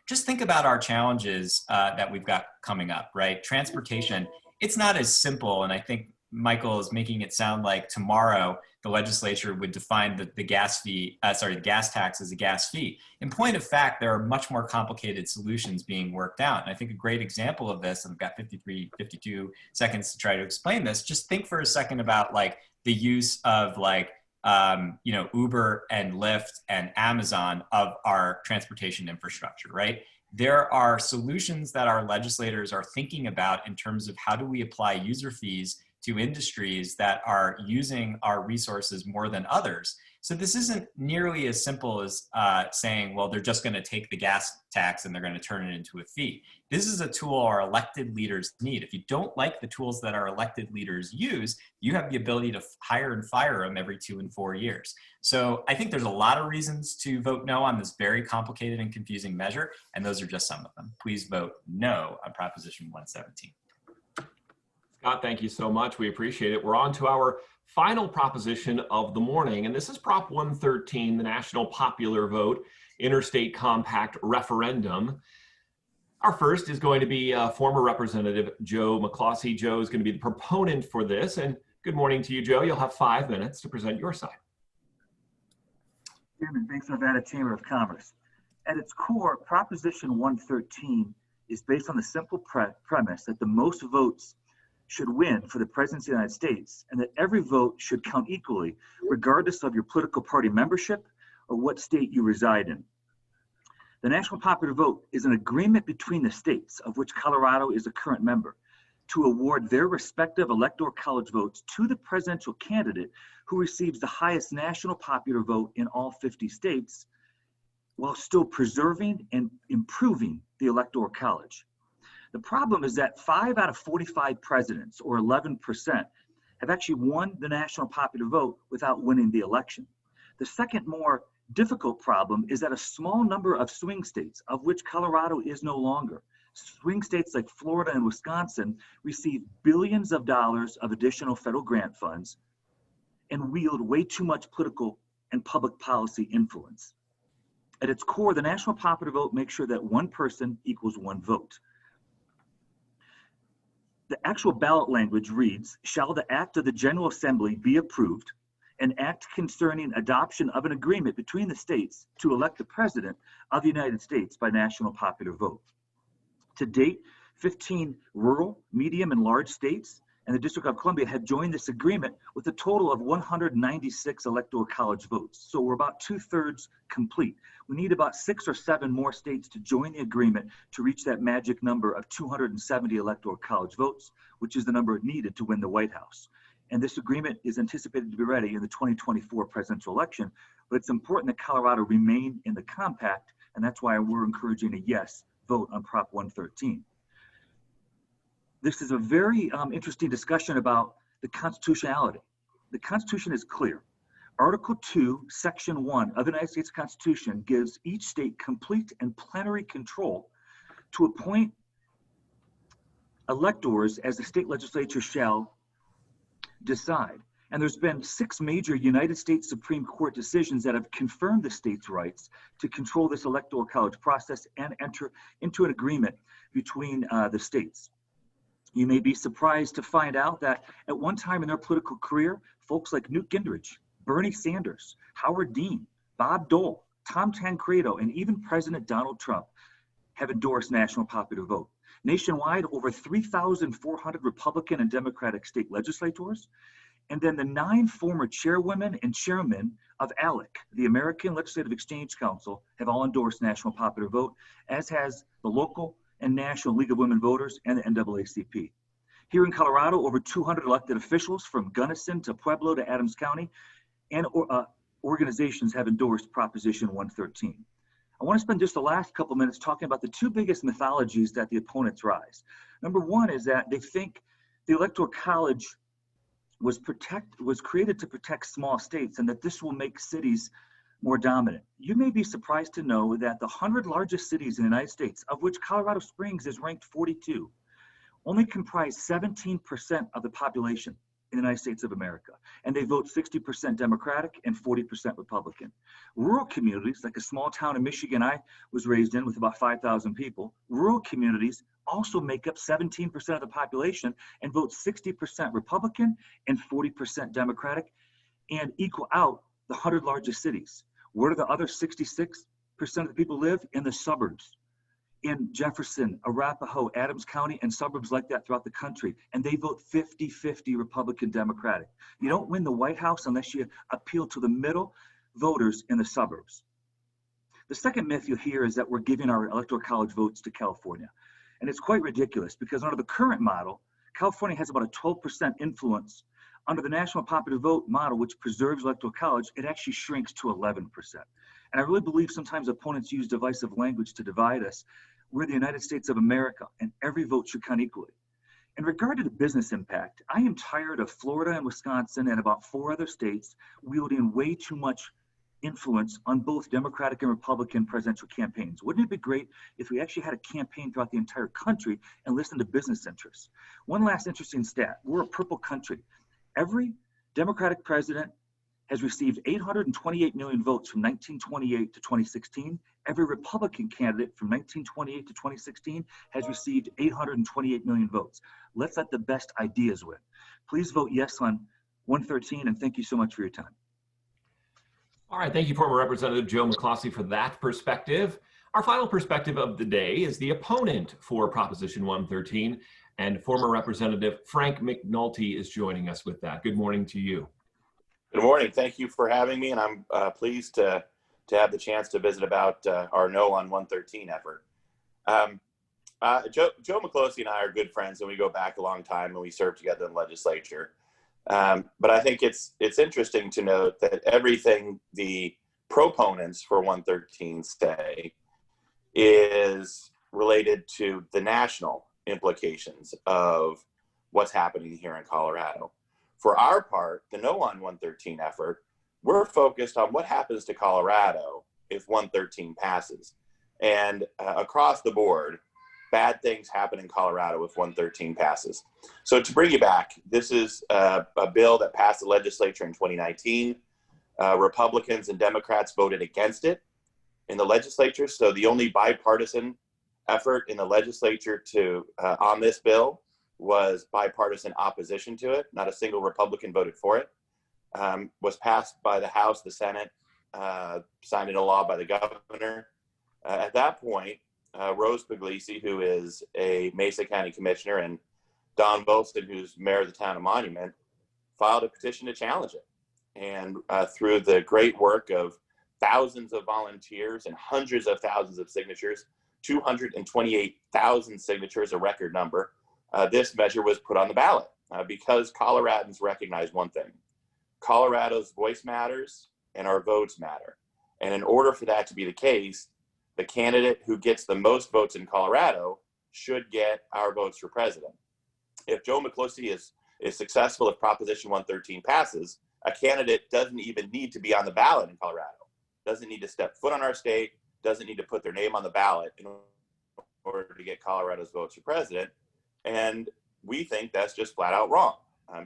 just think about our challenges that we've got coming up, right? Transportation, it's not as simple, and I think Michael is making it sound like tomorrow the legislature would define the gas fee, the gas tax as a gas fee. In point of fact, there are much more complicated solutions being worked out. And I think a great example of this, and I've got 52 seconds to try to explain this, just think for a second about like the use of like, you know, Uber and Lyft and Amazon of our transportation infrastructure, right? There are solutions that our legislators are thinking about in terms of how do we apply user fees to industries that are using our resources more than others, So this isn't nearly as simple as saying, well, they're just going to take the gas tax and they're going to turn it into a fee. This is a tool our elected leaders need. If you don't like the tools that our elected leaders use, you have the ability to hire and fire them every 2 and 4 years. So I think there's a lot of reasons to vote no on this very complicated and confusing measure, and those are just some of them. Please vote no on Proposition 117. Scott, thank you so much. We appreciate it. We're on to our final proposition of the morning, and this is Prop 113, the National Popular Vote Interstate Compact Referendum. Our first is going to be former Representative Joe Miklosi. Joe is going to be the proponent for this, and good morning to you, Joe. You'll have 5 minutes to present your side. Chairman, thanks for Nevada Chamber of Commerce. At its core, Proposition 113 is based on the simple premise that the most votes should win for the presidency of the United States, and that every vote should count equally, regardless of your political party membership or what state you reside in. The National Popular Vote is an agreement between the states, of which Colorado is a current member, to award their respective electoral college votes to the presidential candidate who receives the highest national popular vote in all 50 states, while still preserving and improving the electoral college. The problem is that 5 out of 45 presidents, or 11%, have actually won the national popular vote without winning the election. The second, more difficult problem is that a small number of swing states, of which Colorado is no longer, swing states like Florida and Wisconsin, receive billions of dollars of additional federal grant funds and wield way too much political and public policy influence. At its core, the national popular vote makes sure that one person equals one vote. The actual ballot language reads, "Shall the act of the General Assembly be approved, an act concerning adoption of an agreement between the states to elect the President of the United States by national popular vote." To date, 15 rural, medium, and large states and the District of Columbia have joined this agreement with a total of 196 electoral college votes. So we're about 2/3 complete. We need about 6 or 7 more states to join the agreement to reach that magic number of 270 electoral college votes, which is the number needed to win the White House. And this agreement is anticipated to be ready in the 2024 presidential election, but it's important that Colorado remain in the compact, and that's why we're encouraging a yes vote on Prop 113. This is a very interesting discussion about the constitutionality. The Constitution is clear. Article 2, Section 1 of the United States Constitution gives each state complete and plenary control to appoint electors as the state legislature shall decide. And there's been 6 major United States Supreme Court decisions that have confirmed the state's rights to control this electoral college process and enter into an agreement between the states. You may be surprised to find out that at one time in their political career, folks like Newt Gingrich, Bernie Sanders, Howard Dean, Bob Dole, Tom Tancredo, and even President Donald Trump have endorsed national popular vote. Nationwide, over 3,400 Republican and Democratic state legislators, and then the 9 former chairwomen and chairmen of ALEC, the American Legislative Exchange Council, have all endorsed national popular vote, as has the local and National League of Women Voters and the NAACP. Here in Colorado, over 200 elected officials from Gunnison to Pueblo to Adams County and organizations have endorsed Proposition 113. I want to spend just the last couple minutes talking about the 2 biggest mythologies that the opponents rise. Number one is that they think the Electoral College was created to protect small states and that this will make cities more dominant. You may be surprised to know that the 100 largest cities in the United States, of which Colorado Springs is ranked 42, only comprise 17% of the population in the United States of America, and they vote 60% Democratic and 40% Republican. Rural communities, like a small town in Michigan I was raised in with about 5,000 people, rural communities also make up 17% of the population and vote 60% Republican and 40% Democratic and equal out the 100 largest cities. Where do the other 66% of the people live? In the suburbs, in Jefferson, Arapahoe, Adams County, and suburbs like that throughout the country. And they vote 50-50 Republican Democratic. You don't win the White House unless you appeal to the middle voters in the suburbs. The second myth you'll hear is that we're giving our electoral college votes to California. And it's quite ridiculous because under the current model, California has about a 12% influence Under the national popular vote model, which preserves electoral college, it actually shrinks to 11%. And I really believe sometimes opponents use divisive language to divide us. We're the United States of America, and every vote should count equally. In regard to the business impact, I am tired of Florida and Wisconsin and about 4 other states wielding way too much influence on both Democratic and Republican presidential campaigns. Wouldn't it be great if we actually had a campaign throughout the entire country and listened to business interests? One last interesting stat, we're a purple country. Every Democratic president has received 828 million votes from 1928 to 2016. Every Republican candidate from 1928 to 2016 has received 828 million votes. Let's let the best ideas win. Please vote yes on 113, and thank you so much for your time. All right, thank you, former Representative Joe Miklosi, for that perspective. Our final perspective of the day is the opponent for Proposition 113, and former Representative Frank McNulty is joining us with that. Good morning to you. Good morning. Thank you for having me, and I'm pleased to have the chance to visit about our No on 113 effort. Joe Miklosi and I are good friends, and we go back a long time, and we served together in the legislature. But I think it's interesting to note that everything the proponents for 113 say is related to the national implications of what's happening here in Colorado. For our part, the No on 113 effort, we're focused on what happens to Colorado if 113 passes. And across the board, bad things happen in Colorado if 113 passes. So to bring you back, this is a bill that passed the legislature in 2019. Republicans and Democrats voted against it in the legislature. So the only bipartisan effort in the legislature on this bill was bipartisan opposition to it. Not a single Republican voted for it. Was passed by the House, the Senate, signed into law by the governor. At that point, Rose Puglisi, who is a Mesa County commissioner, and Don Wilson, who's mayor of the town of Monument, filed a petition to challenge it. And through the great work of thousands of volunteers and hundreds of thousands of signatures, 228,000 signatures, a record number, this measure was put on the ballot because Coloradans recognize one thing. Colorado's voice matters and our votes matter. And in order for that to be the case, the candidate who gets the most votes in Colorado should get our votes for president. If Joe Miklosi is successful, if Proposition 113 passes, a candidate doesn't even need to be on the ballot in Colorado, doesn't need to step foot on our state, doesn't need to put their name on the ballot in order to get Colorado's votes for president. And we think that's just flat out wrong.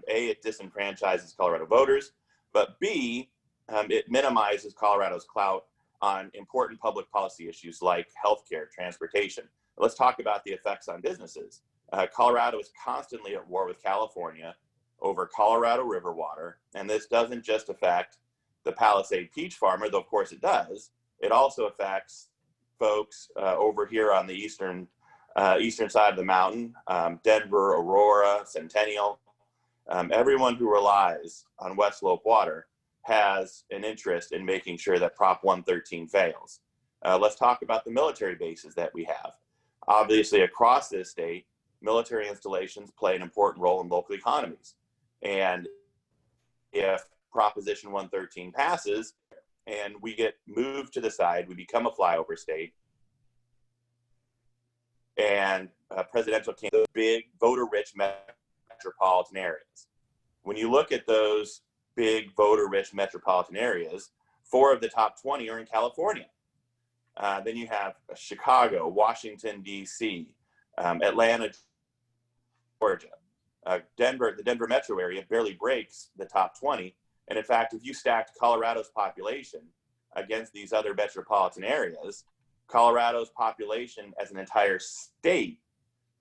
A, it disenfranchises Colorado voters, but B, it minimizes Colorado's clout on important public policy issues like healthcare, transportation. Let's talk about the effects on businesses. Colorado is constantly at war with California over Colorado River water, and this doesn't just affect the Palisade peach farmer, though of course it does. It also affects folks over here on the eastern side of the mountain, Denver, Aurora, Centennial. Everyone who relies on West Slope water has an interest in making sure that Prop 113 fails. Let's talk about the military bases that we have. Obviously, across this state, military installations play an important role in local economies. And if Proposition 113 passes and we get moved to the side, we become a flyover state, and presidential candidates, big voter-rich metropolitan areas. When you look at those big voter-rich metropolitan areas, 4 of the top 20 are in California. Then you have Chicago, Washington, D.C., Atlanta, Georgia. Denver, the Denver metro area barely breaks the top 20. And in fact, if you stacked Colorado's population against these other metropolitan areas, Colorado's population as an entire state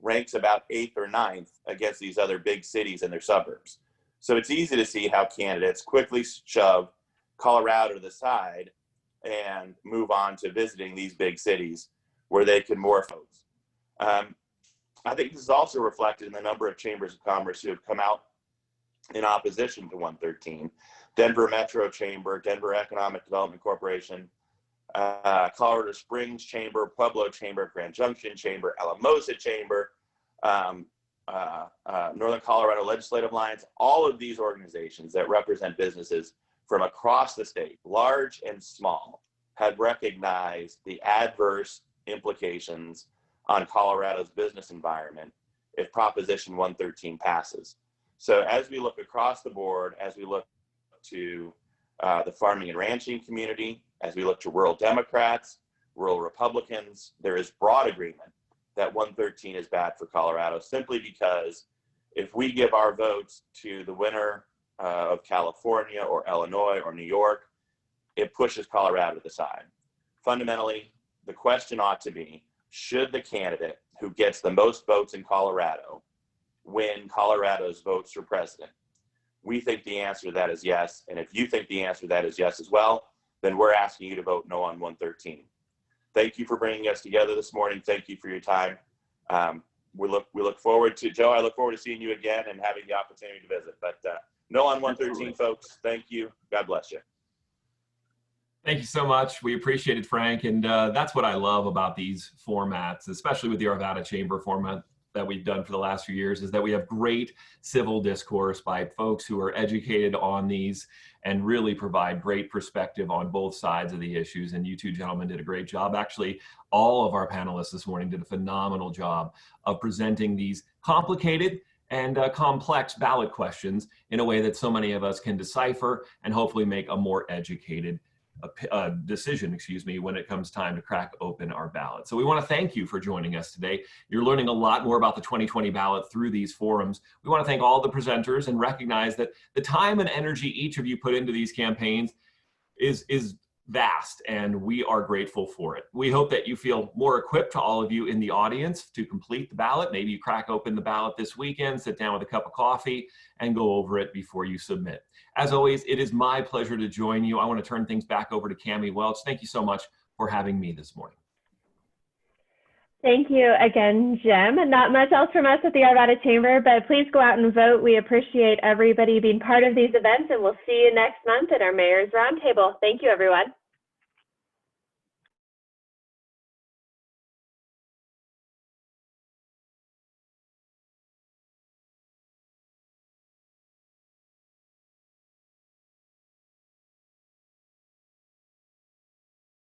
ranks about 8th or 9th against these other big cities and their suburbs. So it's easy to see how candidates quickly shove Colorado to the side and move on to visiting these big cities where they can morph votes. I think this is also reflected in the number of chambers of commerce who have come out in opposition to 113. Denver Metro Chamber, Denver Economic Development Corporation, Colorado Springs Chamber, Pueblo Chamber, Grand Junction Chamber, Alamosa Chamber. Northern Colorado Legislative Alliance, all of these organizations that represent businesses from across the state, large and small, have recognized the adverse implications on Colorado's business environment if Proposition 113 passes. So as we look across the board, as we look to the farming and ranching community, as we look to rural Democrats, rural Republicans, there is broad agreement that 113 is bad for Colorado, simply because if we give our votes to the winner of California or Illinois or New York, it pushes Colorado to the side. Fundamentally, the question ought to be, should the candidate who gets the most votes in Colorado win Colorado's votes for president? We think the answer to that is yes. And if you think the answer to that is yes as well, then we're asking you to vote no on 113. Thank you for bringing us together this morning. Thank you for your time. We look forward to, Joe, I look forward to seeing you again and having the opportunity to visit. But no on 113, folks. Thank you. God bless you. Thank you so much. We appreciate it, Frank. And that's what I love about these formats, especially with the Arvada Chamber format that we've done for the last few years, is that we have great civil discourse by folks who are educated on these and really provide great perspective on both sides of the issues. And you two gentlemen did a great job. Actually, all of our panelists this morning did a phenomenal job of presenting these complicated and complex ballot questions in a way that so many of us can decipher and hopefully make a more educated decision, when it comes time to crack open our ballot. So we want to thank you for joining us today. You're learning a lot more about the 2020 ballot through these forums. We want to thank all the presenters and recognize that the time and energy each of you put into these campaigns is vast, and we are grateful for it. We hope that you feel more equipped, to all of you in the audience, to complete the ballot. Maybe you crack open the ballot this weekend, sit down with a cup of coffee, and go over it before you submit. As always, it is my pleasure to join you. I want to turn things back over to Cami Welch. Thank you so much for having me this morning. Thank you again, Jim. Not much else from us at the Arvada Chamber, but please go out and vote. We appreciate everybody being part of these events, and we'll see you next month at our Mayor's Roundtable. Thank you, everyone.